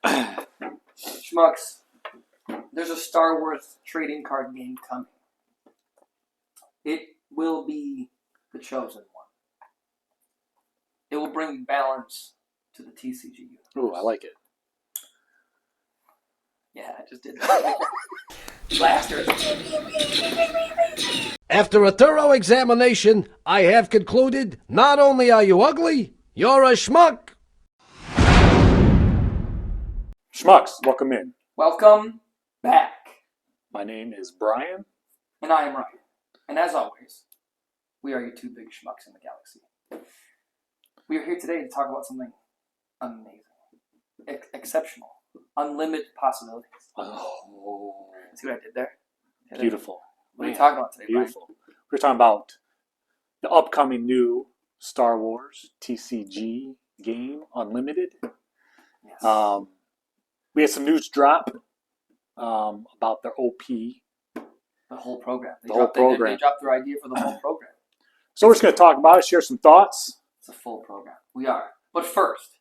Schmucks, there's a Star Wars trading card game coming. It will be the chosen one. It will bring balance to the TCG universe. Ooh, I like it. Yeah, I just did that. Blasters. After a thorough examination, I have concluded not only are you ugly, you're a schmuck. Schmucks, welcome in. Welcome back. My name is Brian. And I am Ryan. And as always, we are your two big schmucks in the galaxy. We are here today to talk about something amazing, exceptional, unlimited possibilities. Oh, See what I did there? beautiful. What are we talking about today, Beautiful. We're talking about the upcoming new Star Wars TCG game, Unlimited. Brian? Yes. We had some news drop about their OP. The whole program. They The whole program. They dropped their idea for the whole program. So we're just going to talk about it, share some thoughts. It's a full program. We are. But first,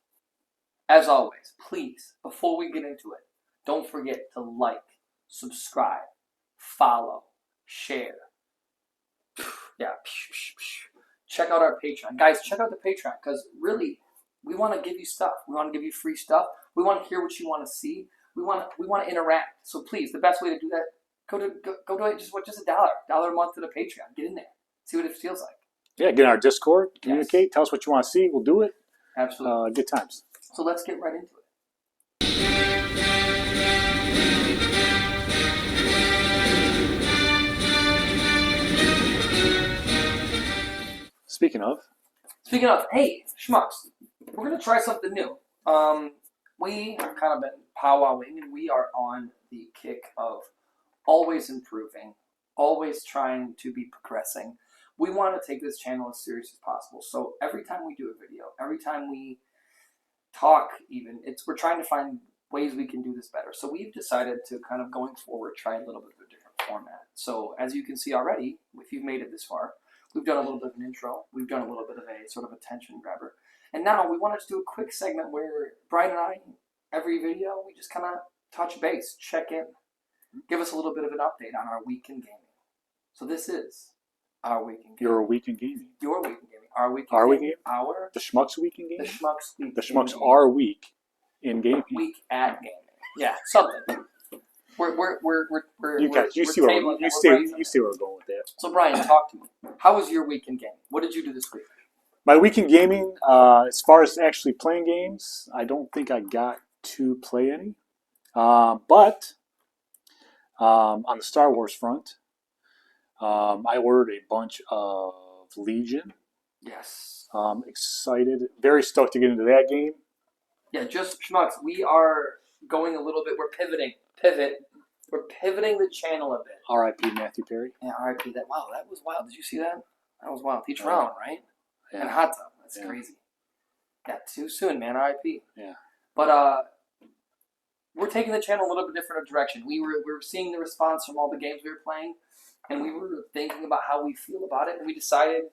as always, please, before we get into it, don't forget to like, subscribe, follow, share. Yeah. Check out our Patreon. Guys, check out the Patreon because really, we want to give you stuff. We want to give you free stuff. We want to hear what you want to see. We want to interact. So please, the best way to do that, go to it just $1 a month to the Patreon. Get in there. See what it feels like. Yeah, get in our Discord, communicate, Tell us what you want to see. We'll do it. Absolutely. Good times. So let's get right into it. Speaking of, Hey, schmucks, we're going to try something new. We have kind of been powwowing, and we are on the kick of always improving, always trying to be progressing. We want to take this channel as serious as possible. So every time we do a video, every time we talk even, we're trying to find ways we can do this better. So we've decided to kind of going forward try a little bit of a different format. So as you can see already, if you've made it this far, we've done a little bit of an intro. We've done a little bit of a sort of attention grabber. And now we want to do a quick segment where Brian and I, every video, we just kind of touch base, check in, give us a little bit of an update on our week in gaming. So this is our week in gaming. your week in gaming. Your week in gaming. Our week in Our gaming. week in Our The Schmucks week in the gaming? Schmucks week. The in Schmucks gaming. are week in gaming. Week at gaming. Yeah, something. We're You see where we're going with that. So Brian, talk to me. How was your week in gaming? What did you do this week? My week in gaming, as far as actually playing games, I don't think I got to play any. But on the Star Wars front, I ordered a bunch of Legion. Yes. Excited, very stoked to get into that game. Yeah, just schmucks. We are going a little bit. We're pivoting. We're pivoting the channel a bit. R.I.P. Matthew Perry. Yeah, R.I.P. That. Wow, that was wild. Did you see that? That was wild. He drowned, right? Yeah. And hot tub. That's Yeah. crazy. Yeah, too soon, man. R.I.P. Yeah. But we're taking the channel a little bit different direction. We were seeing the response from all the games we were playing, and we were thinking about how we feel about it, and we decided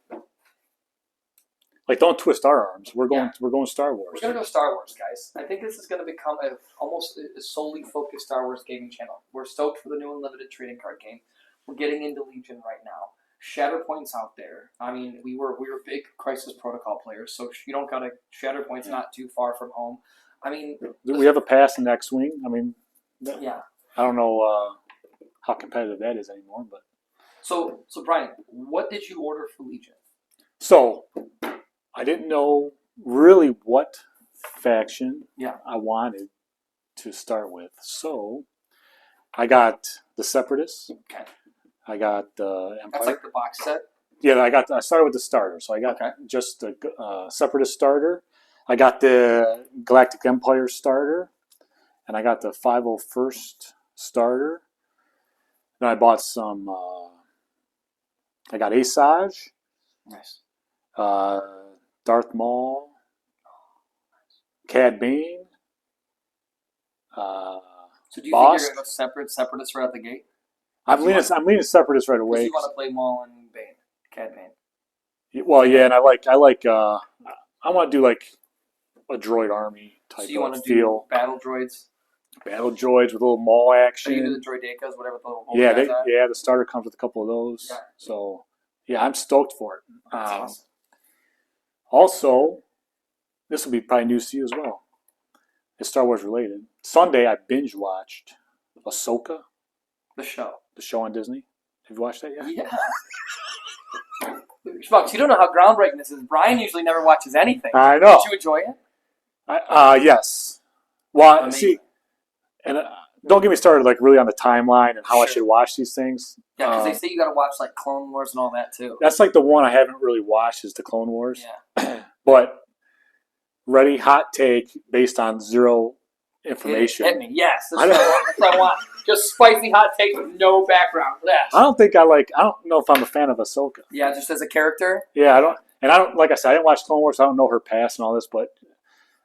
Like, don't twist our arms. We're going Star Wars. we're gonna go Star Wars, guys. I think this is gonna become almost a solely focused Star Wars gaming channel. We're stoked for the new Unlimited trading card game. We're getting into Legion right now. Shatterpoint's out there. I mean, we were big Crisis Protocol players, so you don't gotta. Shatterpoint's not too far from home. I mean, We have a pass in X-Wing. I mean, yeah. I don't know how competitive that is anymore, but So Brian, what did you order for Legion? so I didn't know really what faction I wanted to start with. So I got the Separatists. Okay. I got the Empire. That's like the box set. Yeah, I started with the starter. So I got just the Separatist starter. I got the Galactic Empire starter, and I got the 501st starter. Then I bought some. I got Asajj. Nice. Darth Maul. Cad Bane. So do you Boss. think you're gonna go separatists right out the gate? I'm leaning Separatists right away. Because you want to play Maul and Bane, Cad Bane. Well, yeah, and I want to do like a droid army type So you want of to do feel. battle droids? Battle droids with a little maul action. Are you do the droidekas, whatever the little Yeah, guys are? the starter comes with a couple of those. Yeah. So, yeah, I'm stoked for it. That's awesome. Also, this will be probably news to you as well. It's Star Wars related. Sunday, I binge watched Ahsoka, The show. the show on Disney. Have you watched that yet? Yeah. Schmucks, you don't know how groundbreaking this is. Brian usually never watches anything. I know. Did you enjoy it? Yes. Well, Amazing. see, and don't get me started like really on the timeline and how I Sure. should watch these things. Yeah, because they say you got to watch like Clone Wars and all that too. That's like the one I haven't really watched is the Clone Wars. Yeah. But ready, hot take based on zero information. Hit me. Yes. That's what I want. Just spicy hot take with no background. Yes. I don't know if I'm a fan of Ahsoka. Yeah, just as a character. Yeah, like I said, I didn't watch Clone Wars, so I don't know her past and all this, but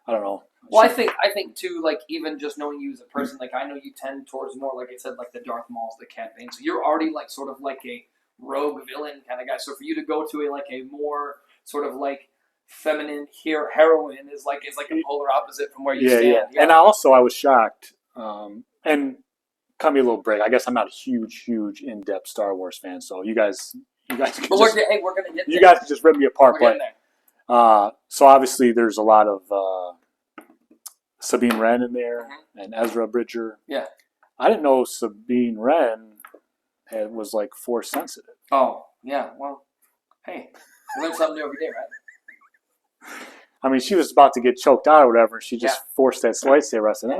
I don't know. Well, I think too, like even just knowing you as a person, like I know you tend towards more, like I said, like the Darth Mauls, the Cat Bane. So you're already like sort of like a rogue villain kind of guy. So for you to go to a more sort of like feminine heroine is like a polar opposite from where you stand. Yeah. And I was shocked. And cut me a little break. I guess I'm not a huge in-depth Star Wars fan, so you guys can But just, we're gonna get there. you guys can just rip me apart. We're getting there. So obviously there's a lot of Sabine Wren in there and Ezra Bridger. Yeah. I didn't know Sabine Wren was like force sensitive. Oh yeah. Well, hey, we learn something new every day, right? I mean, she was about to get choked out or whatever, and she just Yeah. forced that lightsaber. I said,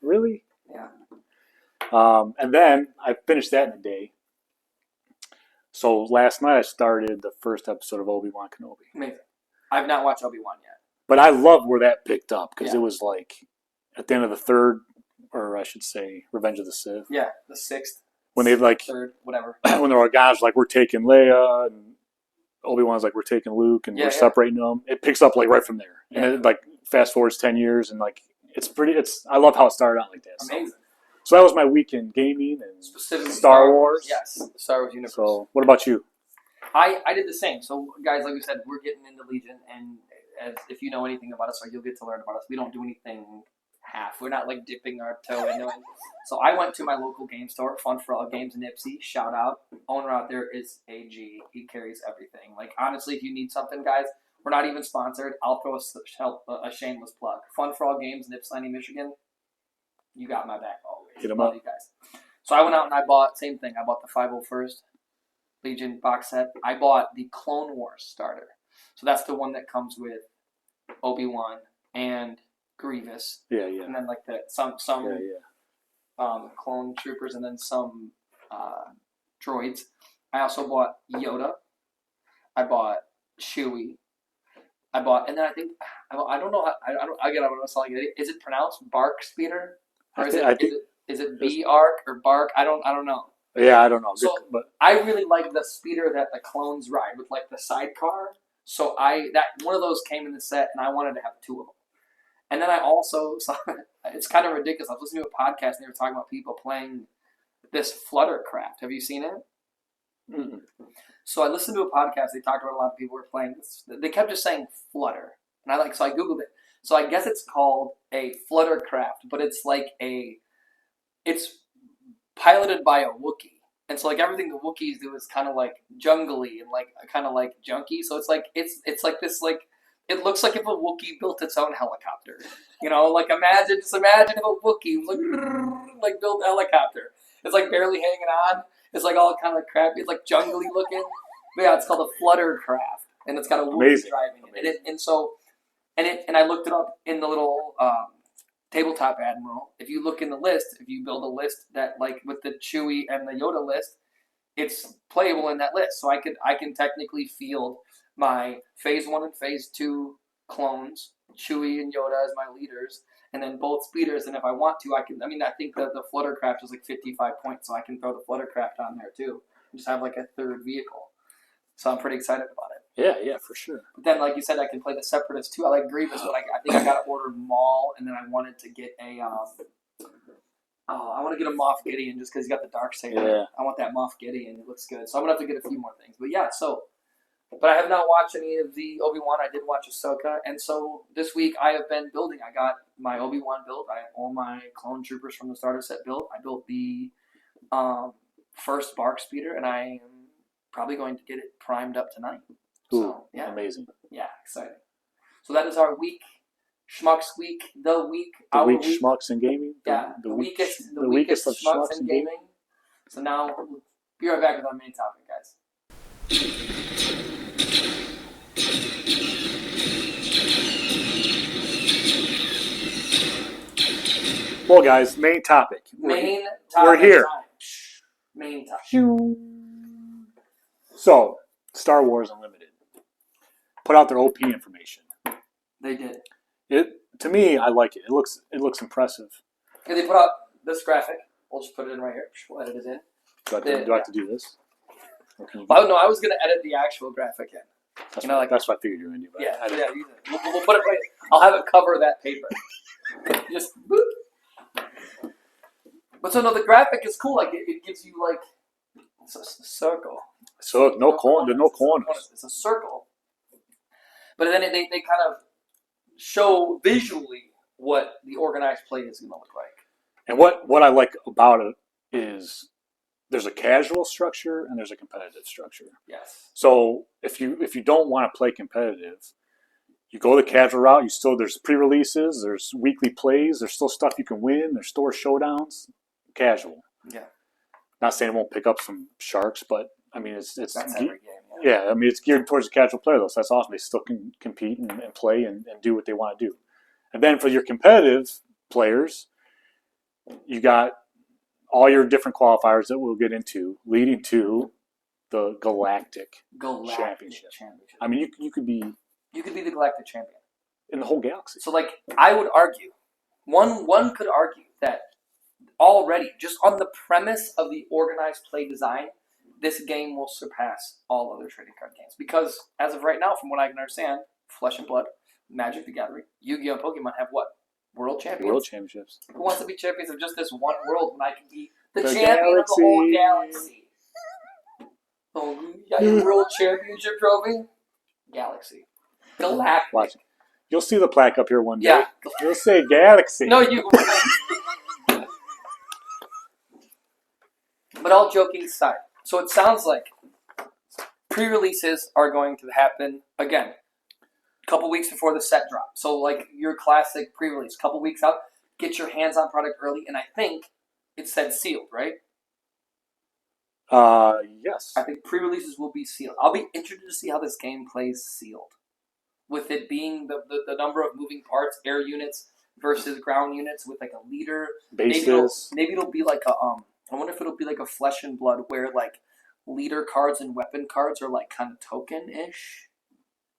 really? Yeah. And then I finished that in a day. So last night I started the first episode of Obi-Wan Kenobi. Amazing. I've not watched Obi-Wan yet. But I loved where that picked up because Yeah. it was like at the end of the third, or I should say, Revenge of the Sith. Yeah, the sixth. When they like third, whatever. when the Organa's like, we're taking Leia, and Obi-Wan's like, we're taking Luke, and we're separating them. It picks up like right from there, and it like fast forwards 10 years, and like I love how it started out like that. Amazing. So that was my weekend gaming and Specifically Star Wars. Yes, Star Wars universe. So what about you? I did the same. So guys, like we said, we're getting into Legion, and as if you know anything about us, or you'll get to learn about us, we don't do anything half. We're not like dipping our toe in it. So I went to my local game store, Fun for All Games in Ipsy. Shout out. Owner out there is AG. He carries everything. Like honestly, if you need something, guys, we're not even sponsored. I'll throw a shameless plug. Fun for All Games in Ypsilanti, Michigan. You got my back always. Hit 'em Love up. you guys. So I went out and I bought same thing. I bought the 501st Legion box set. I bought the Clone Wars starter. So that's the one that comes with Obi-Wan and Grievous, Yeah. and then like some clone troopers, and then some droids. I also bought Yoda. I bought Chewie. And then I think I don't know how I get. I'm not selling it. Is it pronounced Bark Speeder, or is it B Arc or Bark? I don't know. Yeah, I don't know. So but I really like the speeder that the clones ride with like the sidecar. So that one of those came in the set, and I wanted to have two of them. And then I also saw, it's kind of ridiculous. I was listening to a podcast, and they were talking about people playing this Fluttercraft. Have you seen it? Mm-mm. So I listened to a podcast. They talked about a lot of people were playing this. They kept just saying Flutter, and so I googled it. So I guess it's called a Fluttercraft, but it's like it's piloted by a Wookiee. And so like everything the Wookiees do is kind of like jungly and like kind of like junky. So it's like like this like it looks like if a Wookiee built its own helicopter. You know, like imagine if a Wookiee like built a helicopter. It's like barely hanging on. It's like all kind of crappy. It's like jungly looking. But yeah, it's called a Fluttercraft, and it's got a Wookiee driving it. And I looked it up in the little Tabletop Admiral. If you look in the list, if you build a list that like with the Chewie and the Yoda list, it's playable in that list. So I can technically field my Phase 1 and Phase 2 clones, Chewie and Yoda as my leaders, and then both speeders. And if I want to, I think that the Fluttercraft is like 55 points, so I can throw the Fluttercraft on there too. And just have like a third vehicle. So I'm pretty excited about it. Yeah, for sure. But then, like you said, I can play the Separatists too. I like Grievous, but I think I got to order Maul, and then I wanted to get I want to get a Moff Gideon just because he's got the Darksaber. Yeah. I want that Moff Gideon. It looks good. So I'm going to have to get a few more things. But yeah, so But I have not watched any of the Obi-Wan. I did watch Ahsoka, and so this week I have been building. I got my Obi-Wan build. I have all my clone troopers from the starter set built. I built the first Bark Speeder, and I am probably going to get it primed up tonight. Ooh, so yeah, amazing. Yeah, exciting. So that is our week, Schmucks week, the week, The our week week. Schmucks and Gaming. The weakest of Schmucks and gaming. So now we'll be right back with our main topic, guys. Well, guys, main topic. Main topic. We're here. Time. Main topic. So, Star Wars Unlimited put out their OP information. They did. To me, I like it. It looks impressive. And they put out this graphic. We'll just put it in right here. We'll edit it in. Do I have to do this? Well, no, I was going to edit the actual graphic in. That's what I figured you were going to do. We'll put it right. I'll have it cover that paper. Just boop. But so no, the graphic is cool. Like it gives you like it's a circle. So no corners. It's a circle. But then they kind of show visually what the organized play is going to look like. And what I like about it is there's a casual structure and there's a competitive structure. Yes. So if you don't want to play competitive, you go the casual route. There's pre-releases, there's weekly plays, there's still stuff you can win, there's store showdowns. Casual. Yeah. Not saying it won't pick up some sharks, but I mean it's that's every game. Yeah, I mean it's geared towards the casual player though, so that's awesome. They still can compete and play and do what they want to do. And then for your competitive players, you got all your different qualifiers that we'll get into, leading to the Galactic Championship. I mean, you could be the Galactic Champion in the whole galaxy. So, like, I would argue, one could argue that already, just on the premise of the organized play design, this game will surpass all other trading card games. Because as of right now, from what I can understand, Flesh and Blood, Magic the Gathering, Yu-Gi-Oh! And Pokemon have what? World champions? World championships. Who wants to be champions of just this one world when I can be the champion of the whole galaxy? Oh, you got your world championship trophy? Galaxy. Galactic. Watch it. You'll see the plaque up here one day. Yeah. You'll say Galaxy. No, you. But all joking aside, so it sounds like pre-releases are going to happen again a couple weeks before the set drop. So like your classic pre-release, couple weeks out, get your hands on product early, and I think it said sealed, right? Yes. I think pre-releases will be sealed. I'll be interested to see how this game plays sealed. With it being the number of moving parts, air units versus ground units with like a leader. Bases. Maybe it'll be like a I wonder if it'll be like a Flesh and Blood where like leader cards and weapon cards are like kind of token-ish.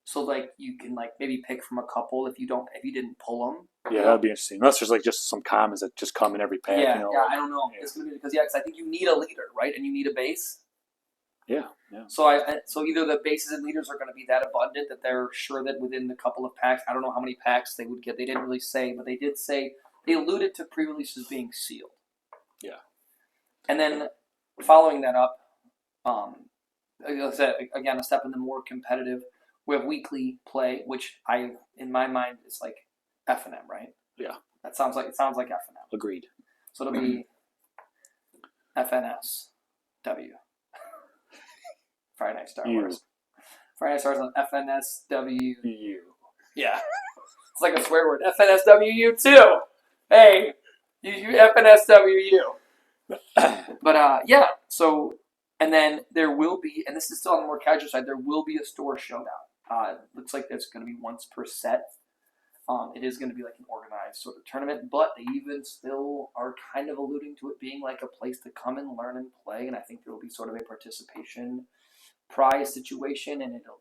So like you can like maybe pick from a couple if you didn't pull them. Yeah, that'd be interesting. Unless there's like just some commons that just come in every pack. Yeah, you know, I don't know. Yeah. It's gonna be because I think you need a leader, right? And you need a base. Yeah. So either the bases and leaders are going to be that abundant that they're sure that within the couple of packs, I don't know how many packs they would get. They didn't really say, but they did say they alluded to pre-releases being sealed. Yeah. And then following that up, like I said, again, a step in the more competitive. We have weekly play, which in my mind, is like F&M, right? Yeah. It sounds like F&M. Agreed. So it'll be FNSW. Friday Night Star Wars. Friday Night Star Wars on FNSW. Yeah. It's like a swear word. FNSWU too. Hey, you FNSWU. But yeah, so, and then there will be, and this is still on the more casual side, there will be a store showdown. Looks like there's going to be once per set. It is going to be like an organized sort of tournament, but they even still are kind of alluding to it being like a place to come and learn and play, and I think there will be sort of a participation prize situation, and it'll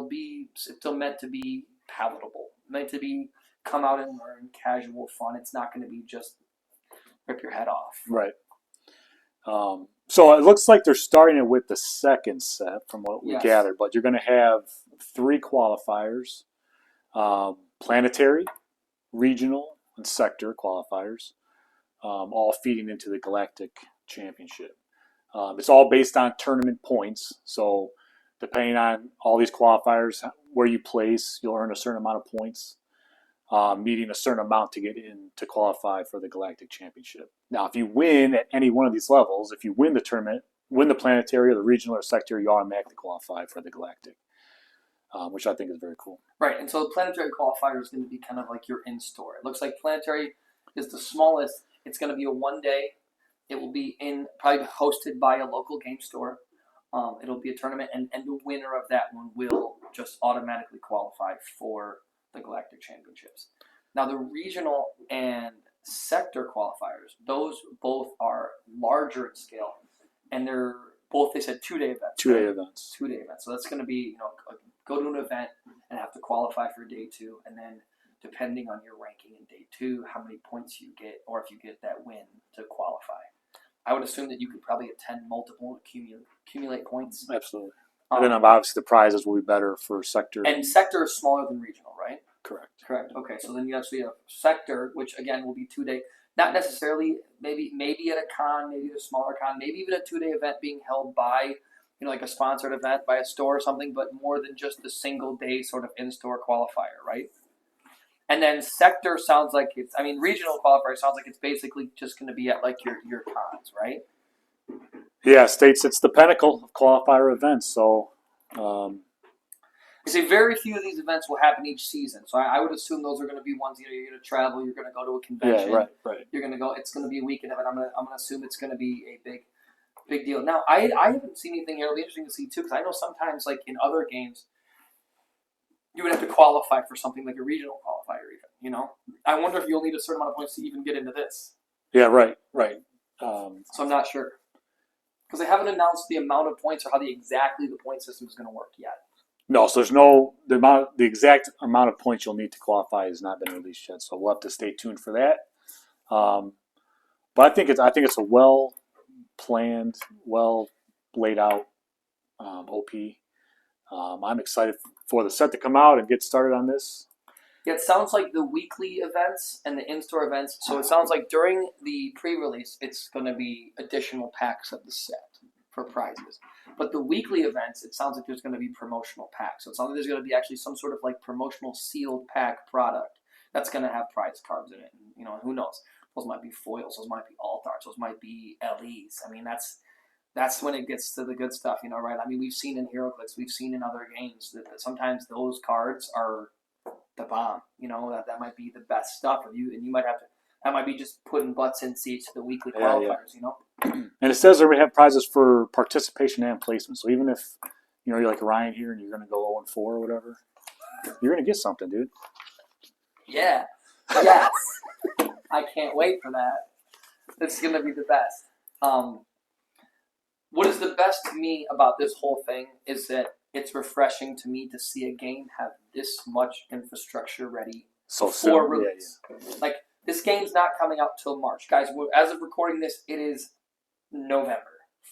be still meant to be palatable, meant to be come out and learn, casual fun. It's not going to be just rip your head off. Right. So it looks like they're starting it with the second set from what we gathered, but you're going to have 3 qualifiers, planetary, regional, and sector qualifiers, all feeding into the Galactic Championship. It's all based on tournament points, so depending on all these qualifiers, where you place, you'll earn a certain amount of points, meeting a certain amount to get in to qualify for the Galactic Championship. Now, if you win at any one of these levels, if you win the tournament, win the planetary or the regional or sector, you automatically qualify for the Galactic, which I think is very cool. Right, and so the planetary qualifier is going to be kind of like your in-store. It looks like planetary is the smallest. It's going to be a 1 day. It will be probably hosted by a local game store. It'll be a tournament, and the winner of that one will just automatically qualify for the Galactic Championships. Now, the regional and sector qualifiers, those both are larger in scale, and they're both, they said, 2 day events. 2 day events. 2 day events. So that's going to be, go to an event and have to qualify for day 2, and then depending on your ranking in day 2, how many points you get, or if you get that win to qualify. I would assume that you could probably attend multiple, accumulate points. Absolutely. And then obviously the prizes will be better for sector. And sector is smaller than regional, right? Correct. Okay, so then you actually have sector, which again will be 2 day. Not necessarily, maybe at a con, maybe at a smaller con, maybe even a 2 day event being held by, like a sponsored event by a store or something, but more than just the single day sort of in-store qualifier, right? And then sector sounds like regional qualifier sounds like it's basically just going to be at like your cons, right? Yeah, states it's the pinnacle of qualifier events. So, I say very few of these events will happen each season. So I would assume those are going to be ones you're going to travel, you're going to go to a convention. Yeah, right. You're going to go. It's going to be a weekend event. I'm going to assume it's going to be a big deal. Now I haven't seen anything here. It'll be interesting to see too, because I know sometimes like in other games, you would have to qualify for something like a regional qualifier even, I wonder if you'll need a certain amount of points to even get into this. Yeah, right. So I'm not sure. Because they haven't announced the amount of points or how exactly the point system is going to work yet. No, so there's the exact amount of points you'll need to qualify has not been released yet. So we'll have to stay tuned for that. But I think it's a well planned, well laid out OP. I'm excited for the set to come out and get started on this. Yeah, it sounds like the weekly events and the in-store events. So it sounds like during the pre-release, it's going to be additional packs of the set for prizes. But the weekly events, it sounds like there's going to be promotional packs. So it sounds like there's going to be actually some sort of like promotional sealed pack product that's going to have prize cards in it. And, who knows? Those might be foils. Those might be alt arts. Those might be LEs. I mean, that's when it gets to the good stuff, right? I mean, we've seen in HeroClix, we've seen in other games that sometimes those cards are the bomb. That might be the best stuff. And you might have to. That might be just putting butts in seats to the weekly qualifiers. Yeah. And it says that we have prizes for participation and placement. So even if you're like Ryan here and you're going to go 0-4 or whatever, you're going to get something, dude. Yeah. Yes. I can't wait for that. This is going to be the best. What is the best to me about this whole thing is that it's refreshing to me to see a game have this much infrastructure ready for release. Yeah. Like, this game's not coming out till March. Guys, as of recording this, it is November,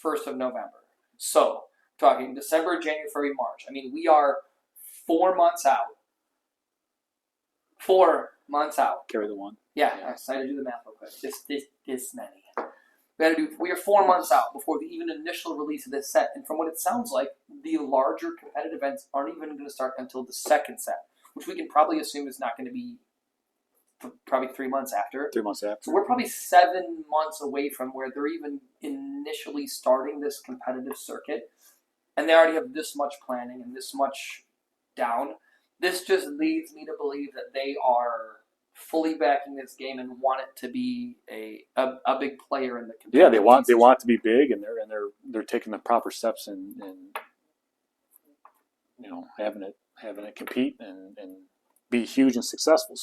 1st of November. So, talking December, January, February, March. I mean, we are 4 months out. 4 months out. Carry the one. Yeah, I decided to do the math real quick. This many. We are 4 months out before the even initial release of this set. And from what it sounds like, the larger competitive events aren't even going to start until the second set, which we can probably assume is not going to be probably 3 months after. 3 months after. So we're probably 7 months away from where they're even initially starting this competitive circuit. And they already have this much planning and this much down. This just leads me to believe that they are fully backing this game and want it to be a big player in the competitive. Yeah, they want it to be big, and they're taking the proper steps and having it compete and be huge and successful.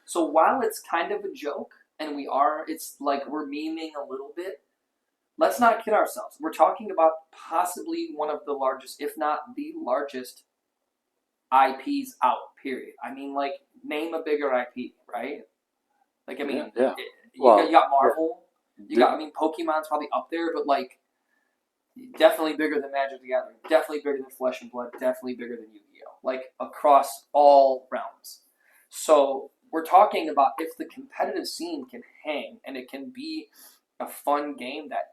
So while it's kind of a joke, and it's like we're memeing a little bit, let's not kid ourselves. We're talking about possibly one of the largest, if not the largest, IPs out, period. I mean, like, name a bigger IP, right? Like, I mean, yeah. You got Marvel. Pokemon's probably up there, but, like, definitely bigger than Magic the Gathering. Definitely bigger than Flesh and Blood. Definitely bigger than Yu-Gi-Oh! Like, across all realms. So, we're talking about if the competitive scene can hang and it can be a fun game that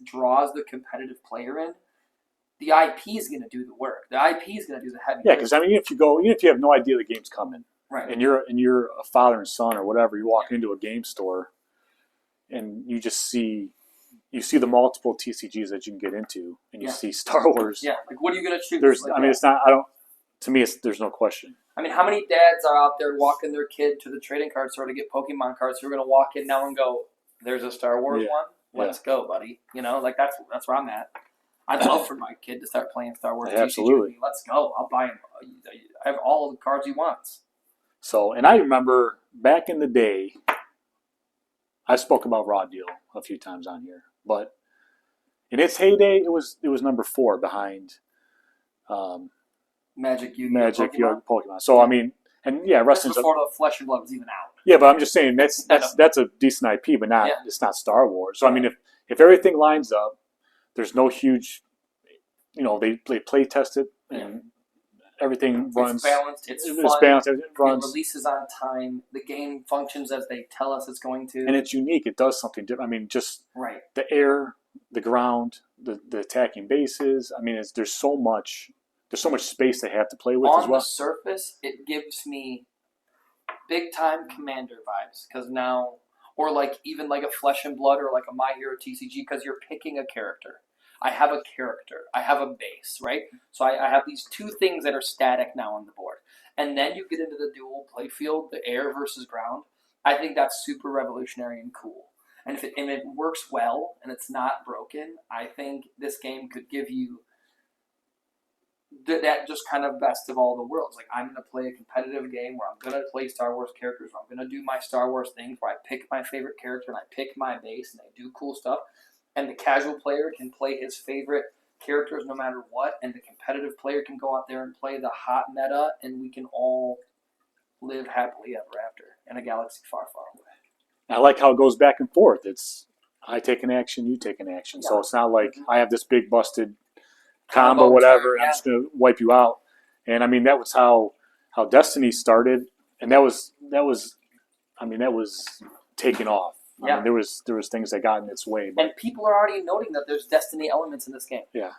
draws the competitive player in, the IP is going to do the work. The IP is going to do the heavy. Yeah, because I mean, even if you have no idea the game's coming, right, and you're a father and son or whatever, you walk into a game store, and you just see the multiple TCGs that you can get into, and you see Star Wars. Yeah, like what are you going to choose? There's, like, I mean, it's not. I don't. To me, there's no question. I mean, how many dads are out there walking their kid to the trading card store to get Pokemon cards who are going to walk in now and go, "There's a Star Wars one. Let's go, buddy." You know, like that's where I'm at. I'd love for my kid to start playing Star Wars. Absolutely. Let's go. I'll buy him. I have all the cards he wants. So, and I remember back in the day, I spoke about Raw Deal a few times on here, but in its heyday, it was number 4 behind Magic, Yu-Gi-Oh, Pokemon. So I mean, and yeah, wrestling's before the Flesh and Blood was even out. Yeah, but I'm just saying that's a decent IP, but it's not Star Wars. So I mean, if everything lines up, there's no huge, they play test it and everything runs. It's balanced. It's fun. Balanced. It runs. It releases on time. The game functions as they tell us it's going to. And it's unique. It does something different. I mean, just the air, the ground, the attacking bases. I mean, there's so much space they have to play with as well. On the surface, it gives me big time Commander vibes because now, or like even like a Flesh and Blood or like a My Hero TCG because you're picking a character. I have a character. I have a base, right? So I have these two things that are static now on the board. And then you get into the dual playfield, the air versus ground. I think that's super revolutionary and cool. And if it works well and it's not broken, I think this game could give you that just kind of best of all the worlds. Like, I'm going to play a competitive game where I'm going to play Star Wars characters, where I'm going to do my Star Wars things, where I pick my favorite character and I pick my base and I do cool stuff. And the casual player can play his favorite characters no matter what, and the competitive player can go out there and play the hot meta, and we can all live happily ever after in a galaxy far, far away. I like how it goes back and forth. It's I take an action, you take an action. Yeah. So it's not like I have this big busted combo, whatever, and I'm just going to wipe you out. And I mean, that was how Destiny started, and that was taking off. I mean, there was things that got in its way, but, and people are already noting that there's Destiny elements in this game. Yeah,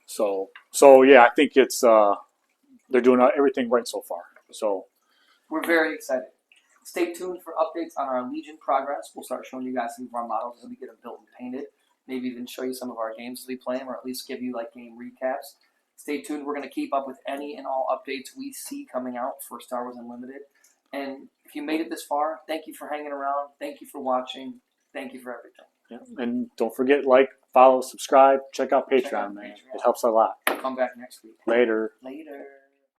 so yeah, I think it's they're doing everything right so far. So we're very excited. Stay tuned for updates on our Legion progress. We'll start showing you guys some of our models as we get them built and painted. Maybe even show you some of our games as we play them, or at least give you like game recaps. Stay tuned. We're going to keep up with any and all updates we see coming out for Star Wars Unlimited. And if you made it this far, thank you for hanging around. Thank you for watching. Thank you for everything. Yeah. And don't forget, follow, subscribe, check out Patreon, man. It helps a lot. Come back next week. Later. Later.